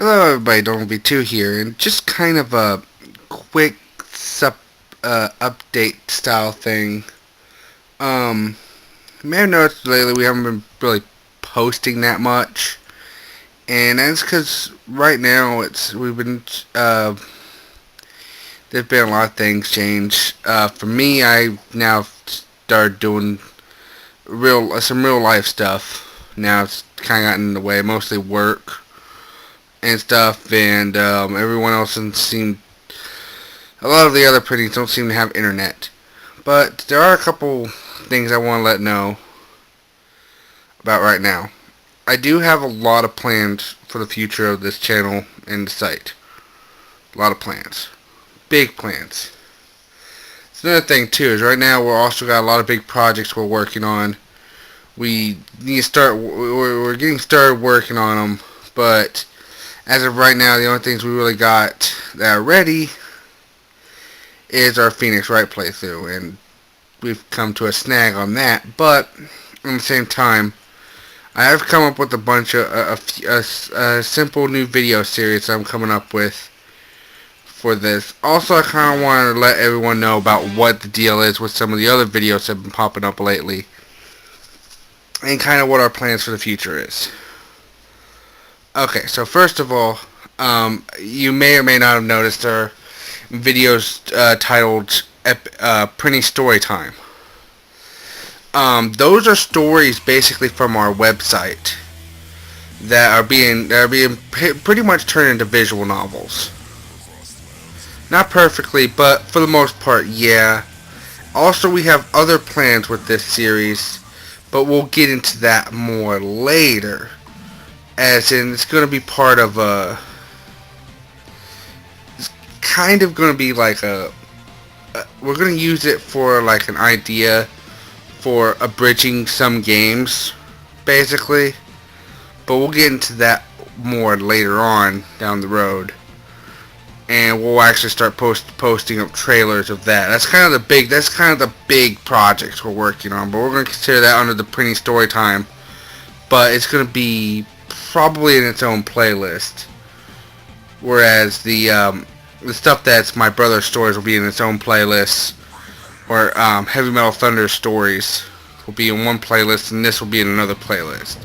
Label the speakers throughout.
Speaker 1: Hello everybody, don't be too here, and just kind of a quick update style thing. You may have noticed lately we haven't been really posting that much, and that's because right now there's been a lot of things change. For me, I now started doing some real life stuff. Now it's kind of gotten in the way, mostly work and stuff, and everyone else doesn't seem. A lot of the other printies don't seem to have internet, but there are a couple things I want to let know about right now. I do have a lot of plans for the future of this channel and the site. A lot of plans, big plans. It's another thing too is right now we're also got a lot of big projects we're working on. We need to start. We're getting started working on them, but as of right now, the only things we really got that are ready is our Phoenix Wright playthrough, and we've come to a snag on that. But at the same time, I have come up with a bunch of a simple new video series I'm coming up with for this. Also, I kind of want to let everyone know about what the deal is with some of the other videos that have been popping up lately, and kind of what our plans for the future is. Okay, so first of all, you may or may not have noticed our videos titled Prinny Story Time. Those are stories basically from our website that are being pretty much turned into visual novels. Not perfectly, but for the most part, yeah. Also, we have other plans with this series, but we'll get into that more later. As in, it's going to be part of it's kind of going to be like we're going to use it for like an idea for abridging some games, basically. But we'll get into that more later on down the road. And we'll actually start posting up trailers of that. That's kind of the big projects we're working on. But we're going to consider that under the Prinny Story Time. But it's going to be probably in its own playlist, whereas the stuff that's my brother's stories will be in its own playlist, or Heavy Metal Thunder stories will be in one playlist, and this will be in another playlist.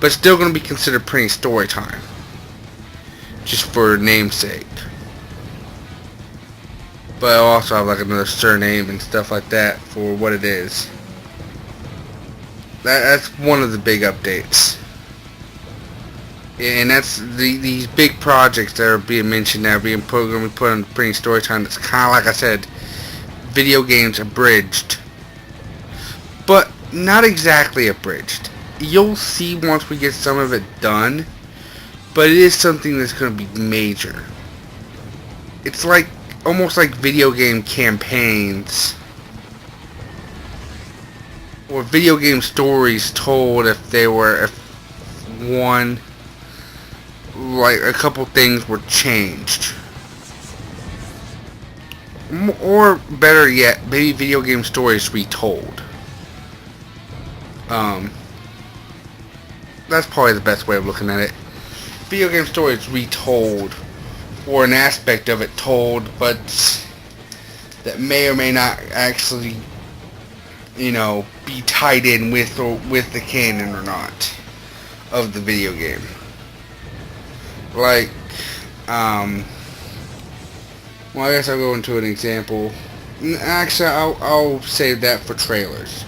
Speaker 1: But still going to be considered Prinny Story Time, just for namesake. But I'll also have like another surname and stuff like that for what it is. That's one of the big updates. And that's these big projects that are being mentioned that are going to be put on Prinny Story Time. That's kind of like I said, video games abridged, but not exactly abridged. You'll see once we get some of it done, but it is something that's going to be major. It's like almost like video game campaigns or video game stories told if one. Like a couple things were changed, or better yet, maybe video game stories retold. That's probably the best way of looking at it. Video game stories retold, or an aspect of it told, but that may or may not actually, be tied in with the canon or not of the video game. Like, well, I guess I'll go into an example. Actually, I'll save that for trailers.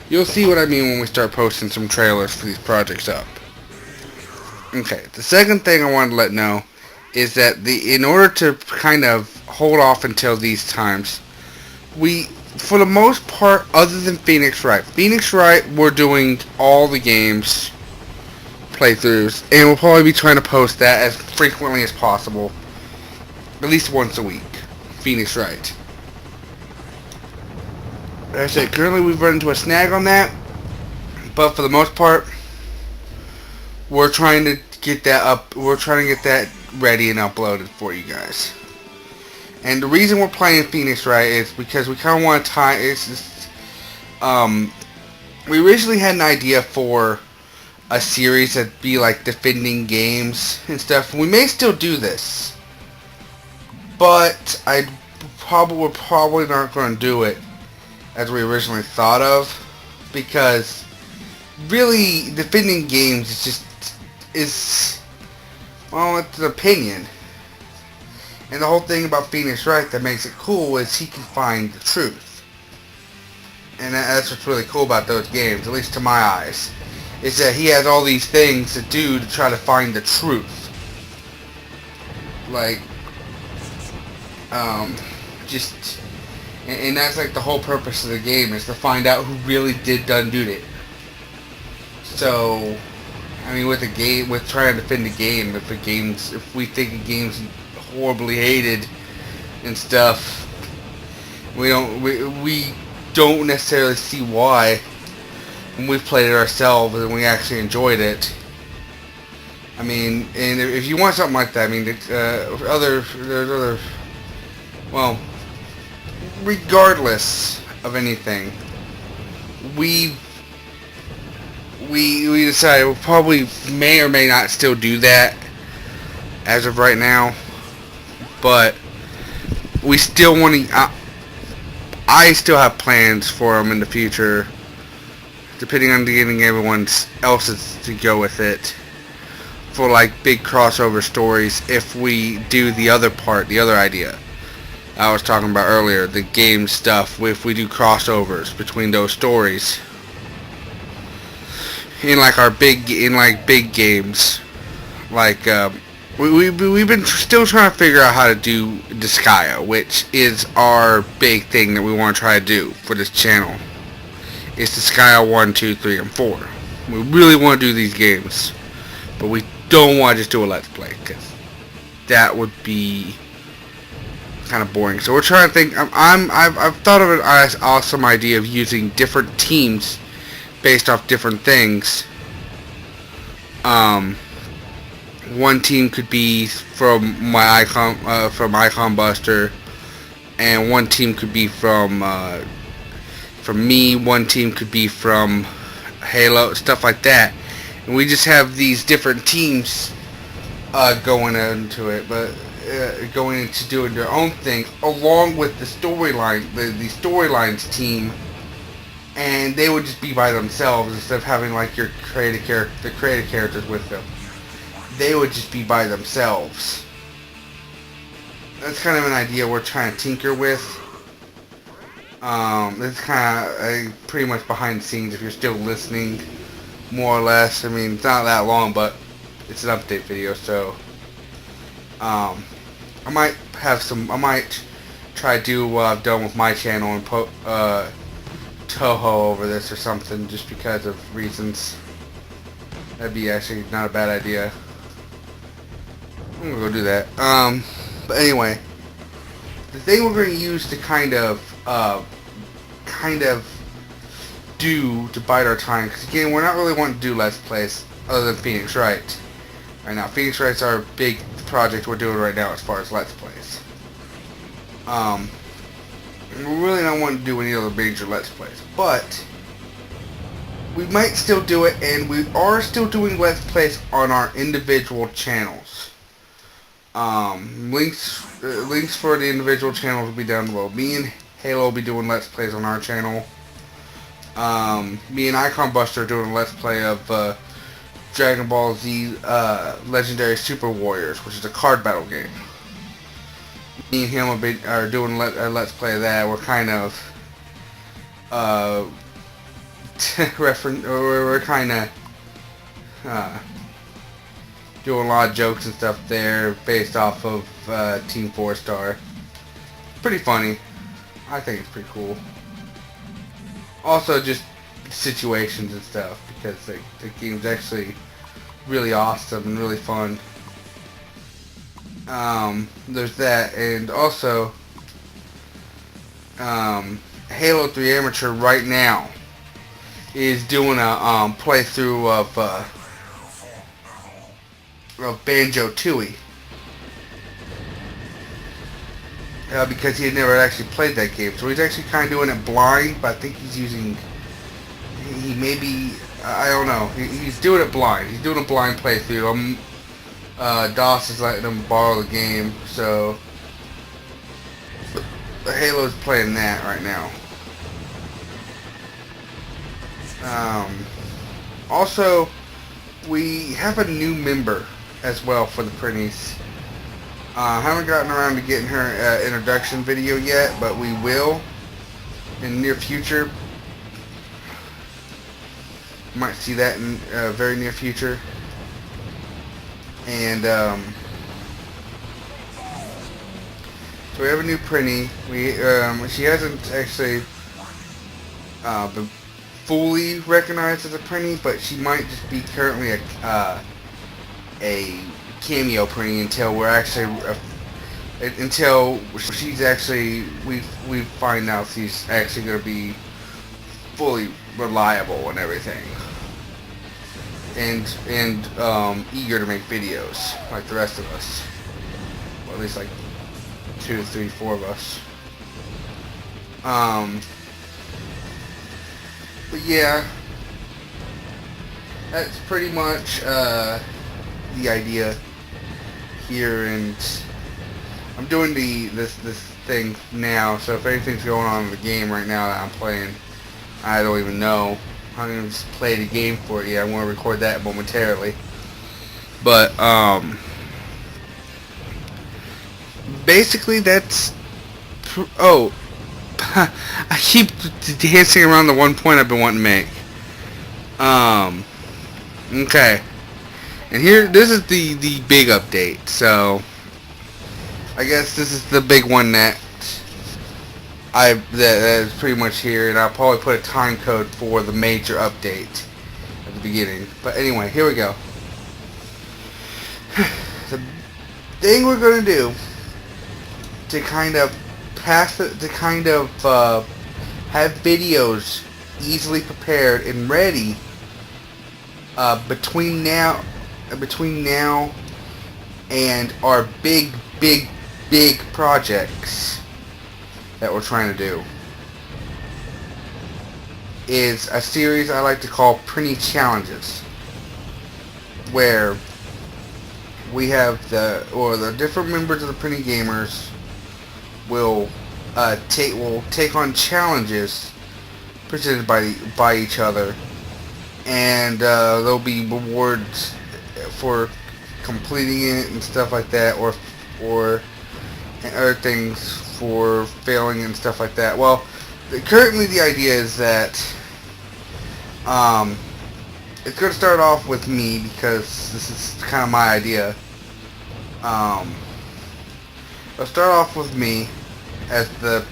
Speaker 1: You'll see what I mean when we start posting some trailers for these projects up. Okay, the second thing I wanted to let know is that in order to kind of hold off until these times, we, for the most part, other than Phoenix Wright, we're doing all the games playthroughs, and we'll probably be trying to post that as frequently as possible, at least once a week. Phoenix Wright. Like I said, currently we've run into a snag on that, but for the most part, we're trying to get that up. We're trying to get that ready and uploaded for you guys. And the reason we're playing Phoenix Wright is because we kind of want to tie. We originally had an idea for a series that'd be like defending games and stuff. We may still do this, but we're probably not going to do it as we originally thought of, because really defending games is well, it's an opinion. And the whole thing about Phoenix Wright that makes it cool is he can find the truth. And that's what's really cool about those games, at least to my eyes, is that he has all these things to do to try to find the truth. Like, and that's like the whole purpose of the game, is to find out who really did done it. So, I mean, with trying to defend the game, if we think a game's horribly hated and stuff, we don't necessarily see why when we've played it ourselves and we actually enjoyed it. I mean, and if you want something like that, I mean, there's other, well, regardless of anything, we decided we probably may or may not still do that as of right now, but we still want to. I still have plans for them in the future, depending on getting everyone else's to go with it, for like big crossover stories. If we do the other idea I was talking about earlier, the game stuff, if we do crossovers between those stories in like big games, like we've been still trying to figure out how to do Disgaea, which is our big thing that we want to try to do for this channel. It's Disgaea 1, 2, 3, and 4. We really want to do these games, but we don't want to just do a Let's Play, because that would be kind of boring. So we're trying to think. I've thought of an awesome idea of using different teams based off different things. One team could be from Icon Buster, and one team could be from me. One team could be from Halo, stuff like that. And we just have these different teams going into it, but going into doing their own thing along with the storyline, the storylines team, and they would just be by themselves instead of having like the creative characters with them. They would just be by themselves. That's kind of an idea we're trying to tinker with. It's kind of pretty much behind the scenes if you're still listening, more or less. I mean, it's not that long, but it's an update video, so I might try to do what I've done with my channel and put Toho over this or something, just because of reasons. That'd be actually not a bad idea. I'm gonna go do that. But anyway, the thing we're going to use to kind of do to bide our time, because again, we're not really wanting to do Let's Plays other than Phoenix Wright right now. Phoenix Wright's our big project we're doing right now as far as Let's Plays. We really don't want to do any other major Let's Plays, but we might still do it, and we are still doing Let's Plays on our individual channels. Links for the individual channels will be down below. Me and Halo will be doing Let's Plays on our channel. Me and Icon Buster are doing a Let's Play of Dragon Ball Z Legendary Super Warriors, which is a card battle game. Me and him are doing a Let's Play of that. We're kind of we're kind of doing a lot of jokes and stuff there based off of Team 4 Star. Pretty funny. I think it's pretty cool. Also, just situations and stuff, because the game's actually really awesome and really fun. There's that, and also Halo 3 Amateur right now is doing a playthrough of Banjo-Tooie, because he had never actually played that game, so he's actually kind of doing it blind. But I think he may be I don't know. He's doing it blind. He's doing a blind playthrough. DOS is letting him borrow the game, so Halo's playing that right now. Also, we have a new member as well for the Prinnies. Haven't gotten around to getting her introduction video yet, but we will in the near future. You might see that in very near future. And so we have a new Prinny. She hasn't actually been fully recognized as a Prinny, but she might just be currently a cameo Prinny until we're actually until she's actually we find out she's actually going to be fully reliable and everything, and eager to make videos like the rest of us, or at least like 2, 3, 4 of us. But yeah, that's pretty much the idea here, and I'm doing this thing now. So if anything's going on in the game right now that I'm playing, I don't even know. I'm gonna just play the game for you. I'm gonna record that momentarily. But basically that's. Oh, I keep dancing around the one point I've been wanting to make. Okay. And here, this is the big update. So, I guess this is the big one that that is pretty much here, and I'll probably put a time code for the major update at the beginning. But anyway, here we go. The thing we're gonna do to kind of have videos easily prepared and ready between now and our big projects that we're trying to do is a series I like to call Prinny Challenges, where we have the different members of the Prinny Gamers will take on challenges presented by each other, and there'll be rewards for completing it and stuff like that, or and other things for failing and stuff like that. Well, currently the idea is that it's going to start off with me, because this is kind of my idea. I'll start off with me as the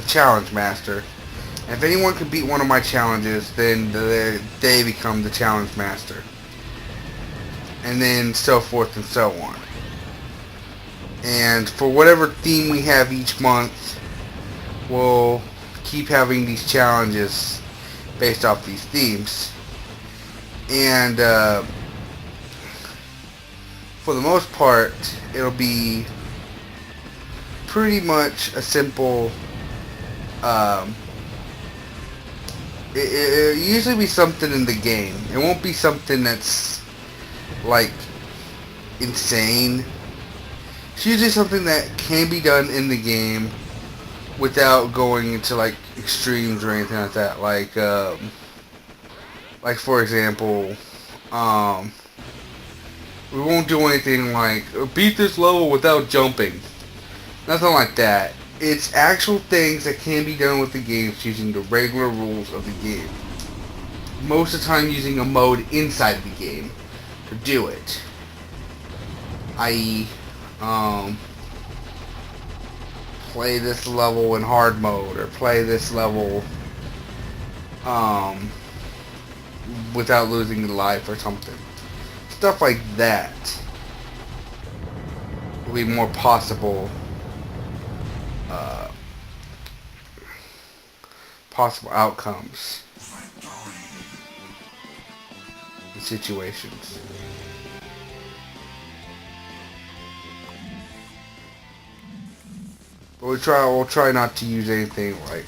Speaker 1: challenge master. And if anyone can beat one of my challenges, then they become the challenge master. And then so forth and so on. And for whatever theme we have each month, we'll keep having these challenges based off these themes. And for the most part, it'll be pretty much a simple it'll usually be something in the game. It won't be something that's like insane. It's usually something that can be done in the game without going into like extremes or anything like that. Like for example, we won't do anything like beat this level without jumping. Nothing like that. It's actual things that can be done with the games using the regular rules of the game. Most of the time using a mode inside of the game to do it. I.e., play this level in hard mode, or play this level without losing the life or something. Stuff like that will be more possible outcomes in situations. But we'll try not to use anything like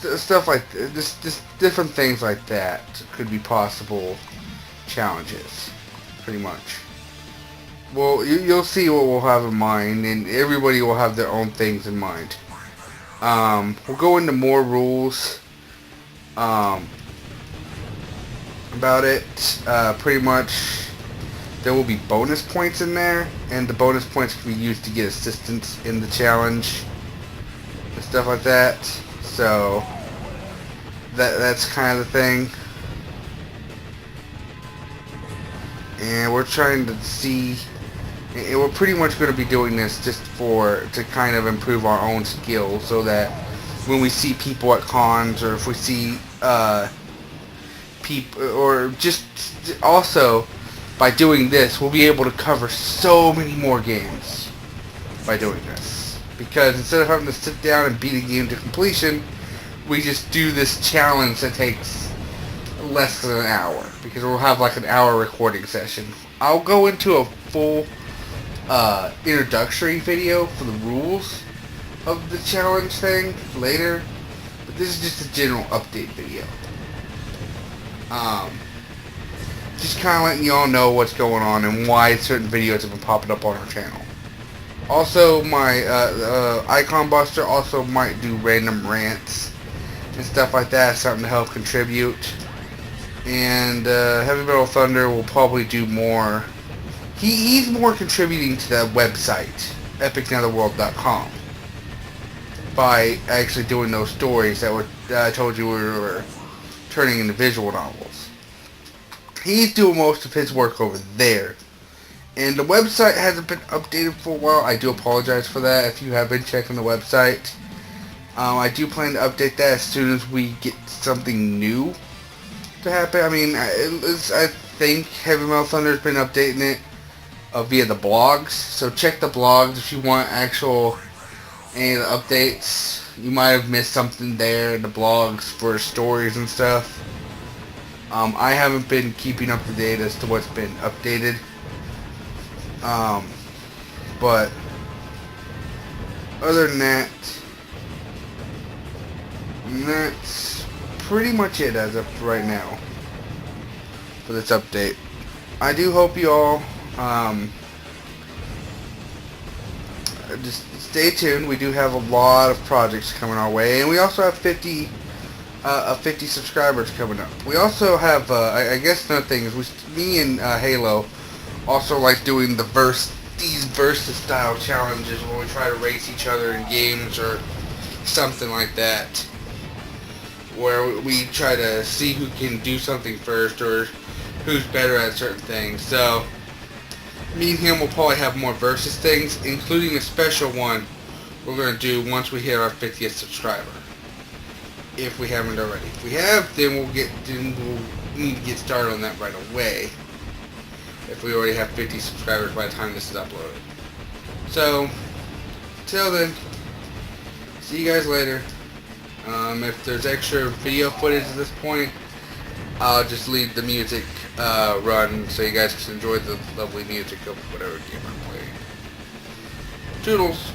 Speaker 1: stuff like this, different things like that could be possible challenges, pretty much. Well, you'll see what we'll have in mind, and everybody will have their own things in mind. We'll go into more rules about it. Pretty much, there will be bonus points in there, and the bonus points can be used to get assistance in the challenge and stuff like that. So that's kind of the thing. And we're trying to see, and we're pretty much going to be doing this just to kind of improve our own skills, so that when we see people at cons, or if we see people, or just also by doing this, we'll be able to cover so many more games by doing this. Because instead of having to sit down and beat a game to completion, we just do this challenge that takes less than an hour, because we'll have like an hour recording session. I'll go into a full introductory video for the rules of the challenge thing later, but this is just a general update video. Just kind of letting y'all know what's going on and why certain videos have been popping up on our channel. Also, my Icon Buster also might do random rants and stuff like that, something to help contribute. And Heavy Metal Thunder will probably do more. He's more contributing to the website, epicnetherworld.com, by actually doing those stories that I told you we were turning into visual novels. He's doing most of his work over there. And the website hasn't been updated for a while. I do apologize for that if you have been checking the website. I do plan to update that as soon as we get something new to happen. I mean, I think Heavy Metal Thunder has been updating it via the blogs. So check the blogs if you want any of the updates. You might have missed something there in the blogs for stories and stuff. I haven't been keeping up to date as to what's been updated. But other than that, that's pretty much it as of right now for this update. I do hope you all just stay tuned. We do have a lot of projects coming our way, and we also have 50 subscribers coming up. We also have I guess another thing is me and Halo also like doing these versus style challenges where we try to race each other in games or something like that, where we try to see who can do something first or who's better at certain things. So me and him will probably have more versus things, including a special one we're going to do once we hit our 50th subscriber, if we haven't already. If we have, then we'll need to get started on that right away, if we already have 50 subscribers by the time this is uploaded. So, till then, see you guys later. If there's extra video footage at this point, I'll just leave the music run so you guys can enjoy the lovely music of whatever game I'm playing. Toodles!